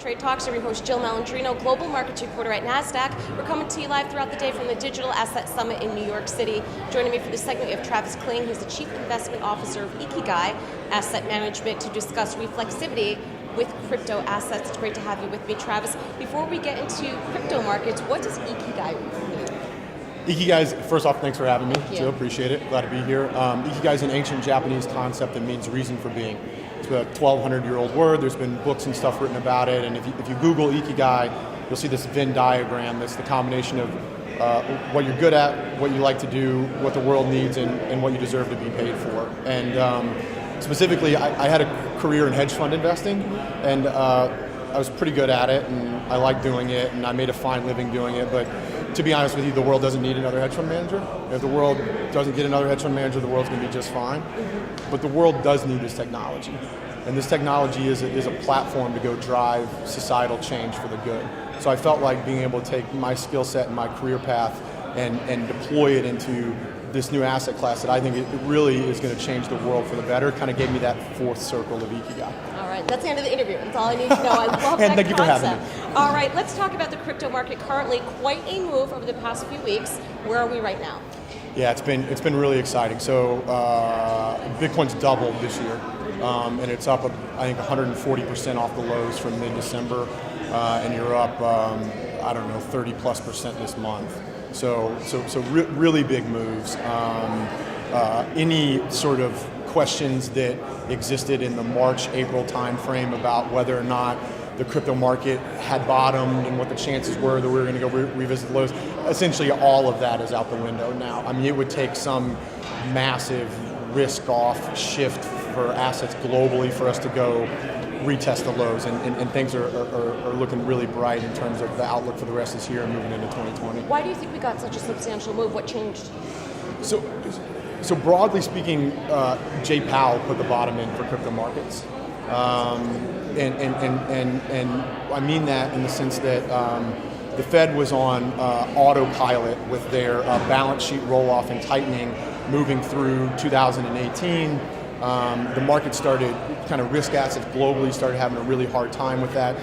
Trade Talks. I'm your host, Jill Malandrino, Global Markets Reporter at Nasdaq. We're coming to you live throughout the day from the Digital Asset Summit in New York City. Joining me for this segment, we have Travis Kling. He's the Chief Investment Officer of Ikigai Asset Management to discuss reflexivity with crypto assets. It's great to have you with me, Travis. Before we get into crypto markets, what does Ikigai mean? Ikigai, first off, thanks for having me. Jill, appreciate it. Glad to be here. Ikigai is an ancient Japanese concept that means reason for being. It's a 1,200-year-old word. There's been books and stuff written about it. And if you Google Ikigai, you'll see this Venn diagram. That's the combination of what you're good at, what you like to do, what the world needs, and what you deserve to be paid for. And specifically, I had a career in hedge fund investing, and I was pretty good at it, and I liked doing it, and I made a fine living doing it. But to be honest with you, the world doesn't need another hedge fund manager. If the world doesn't get another hedge fund manager, the world's going to be just fine. But the world does need this technology. And this technology is a platform to go drive societal change for the good. So I felt like being able to take my skill set and my career path and deploy it into this new asset class that I think it really is going to change the world for the better kind of gave me that fourth circle of Ikigai. All right, that's the end of the interview. That's all I need to know. I love that thank you for having me. All right, let's talk about the crypto market. Currently, quite a move over the past few weeks. Where are we right now? Yeah, it's been really exciting. So Bitcoin's doubled this year, and it's up, I think, 140% off the lows from mid-December, and you're up, 30+% this month. So really big moves. Any sort of questions that existed in the March-April timeframe about whether or not the crypto market had bottomed and what the chances were that we were going to go revisit the lows, essentially all of that is out the window now. I mean, it would take some massive risk-off shift for assets globally for us to go retest the lows, and things are looking really bright in terms of the outlook for the rest of this year and moving into 2020. Why do you think we got such a substantial move? What changed? So broadly speaking, Jay Powell put the bottom in for crypto markets. And I mean that in the sense that the Fed was on autopilot with their balance sheet roll-off and tightening moving through 2018. The market started, kind of risk assets globally started having a really hard time with that,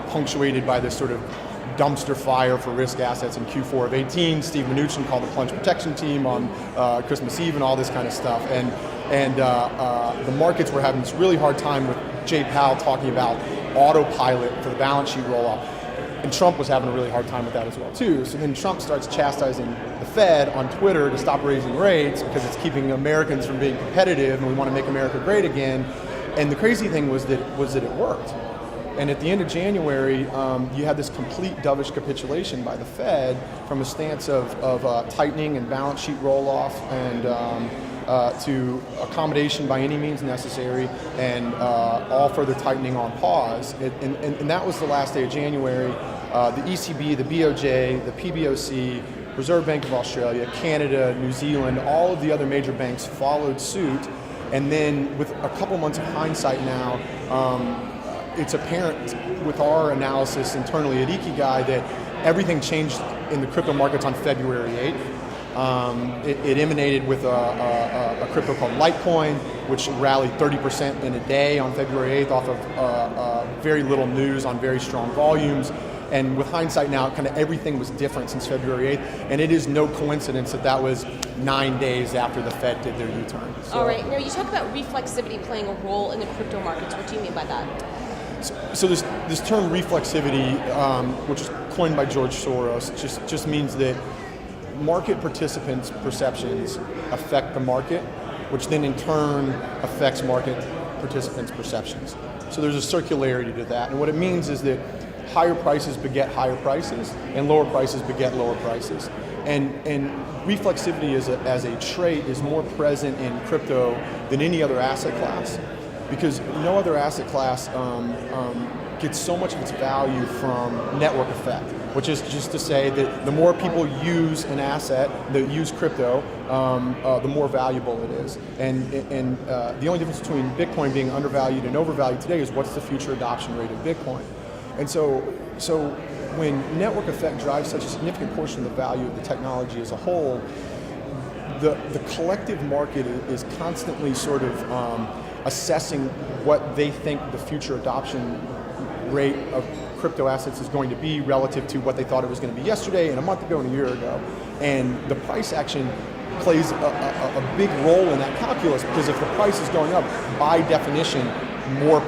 punctuated by this sort of dumpster fire for risk assets in Q4 of 18. Steve Mnuchin called the plunge protection team on Christmas Eve and all this kind of stuff. And the markets were having this really hard time with Jay Powell talking about autopilot for the balance sheet roll-off. And Trump was having a really hard time with that as well, too. So then Trump starts chastising the Fed on Twitter to stop raising rates because it's keeping Americans from being competitive and we want to make America great again. And the crazy thing was that it worked. And at the end of January, you had this complete dovish capitulation by the Fed from a stance of tightening and balance sheet roll-off and to accommodation by any means necessary and all further tightening on pause. And that was the last day of January. The ECB, the BOJ, the PBOC, Reserve Bank of Australia, Canada, New Zealand, all of the other major banks followed suit. And then with a couple months of hindsight now, it's apparent with our analysis internally at Ikigai that everything changed in the crypto markets on February 8th. It emanated with a crypto called Litecoin, which rallied 30% in a day on February 8th off of very little news on very strong volumes. And with hindsight now, kind of everything was different since February 8th. And it is no coincidence that was 9 days after the Fed did their U-turn. So, all right. Now, you talk about reflexivity playing a role in the crypto markets. What do you mean by that? So this term reflexivity, which was coined by George Soros, just means that market participants' perceptions affect the market, which then in turn affects market participants' perceptions. So there's a circularity to that. And what it means is that higher prices beget higher prices, and lower prices beget lower prices. And reflexivity as a trait is more present in crypto than any other asset class, because no other asset class gets so much of its value from network effect, which is just to say that the more people use an asset that use crypto, the more valuable it is. And the only difference between Bitcoin being undervalued and overvalued today is what's the future adoption rate of Bitcoin. And so when network effect drives such a significant portion of the value of the technology as a whole, the collective market is constantly sort of assessing what they think the future adoption rate of crypto assets is going to be relative to what they thought it was going to be yesterday and a month ago and a year ago. And the price action plays a big role in that calculus, because if the price is going up, by definition,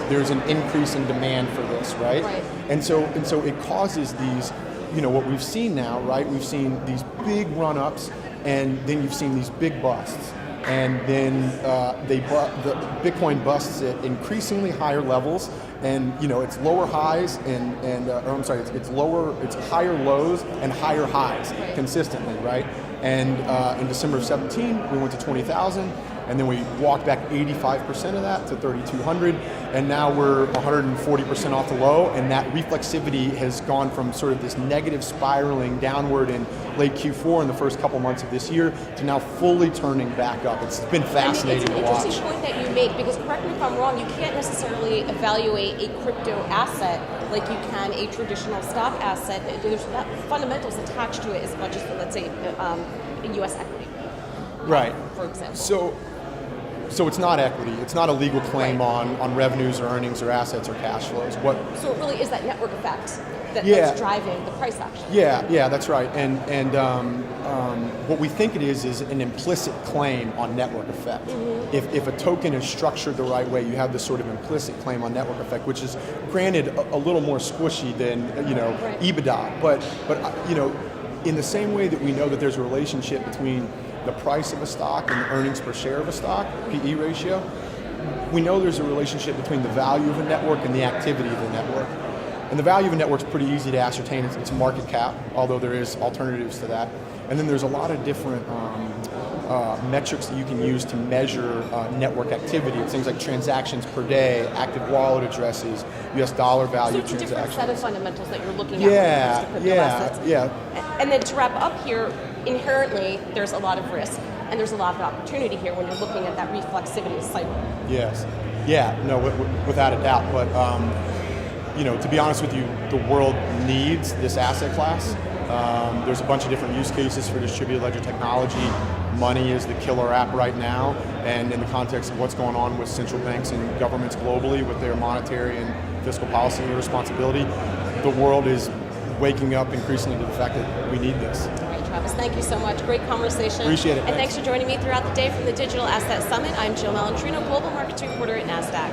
there's an increase in demand for this, right? And so it causes these, what we've seen now, right? We've seen these big run-ups, and then you've seen these big busts. And then the Bitcoin busts at increasingly higher levels, and it's lower highs it's higher lows and higher highs consistently, right? And in December of 17, we went to 20,000, and then we walked back 85% of that to 3,200, and now we're 140% off the low, and that reflexivity has gone from sort of this negative spiraling downward in late Q4 in the first couple months of this year to now fully turning back up. It's been fascinating to watch. It's an interesting point that you make, because correct me if I'm wrong, you can't necessarily evaluate a crypto asset like you can a traditional stock asset. There's not fundamentals attached to it as much as, let's say, U.S. equity. Right. For example. So it's not equity. It's not a legal claim on revenues or earnings or assets or cash flows. So it really is that network effect that's driving the price action. Yeah, that's right. And what we think it is an implicit claim on network effect. Mm-hmm. If a token is structured the right way, you have this sort of implicit claim on network effect, which is granted a little more squishy than EBITDA. But in the same way that we know that there's a relationship between the price of a stock and the earnings per share of a stock, PE ratio, we know there's a relationship between the value of a network and the activity of the network. And the value of a network is pretty easy to ascertain. It's market cap, although there is alternatives to that. And then there's a lot of different metrics that you can use to measure network activity. It's things like transactions per day, active wallet addresses, US dollar value transactions. So it's a different set of fundamentals that you're looking at. When it comes to crypto assets. And then to wrap up here, inherently there's a lot of risk and there's a lot of opportunity here when you're looking at that reflexivity cycle. Yes. Yeah, no, without a doubt. But to be honest with you, the world needs this asset class. There's a bunch of different use cases for distributed ledger technology. Money is the killer app right now, and in the context of what's going on with central banks and governments globally with their monetary and fiscal policy and responsibility, the world is waking up increasingly to the fact that we need this. All right, Travis, thank you so much. Great conversation. Appreciate it. And thanks for joining me throughout the day from the Digital Asset Summit. I'm Jill Malandrino, Global Markets Reporter at Nasdaq.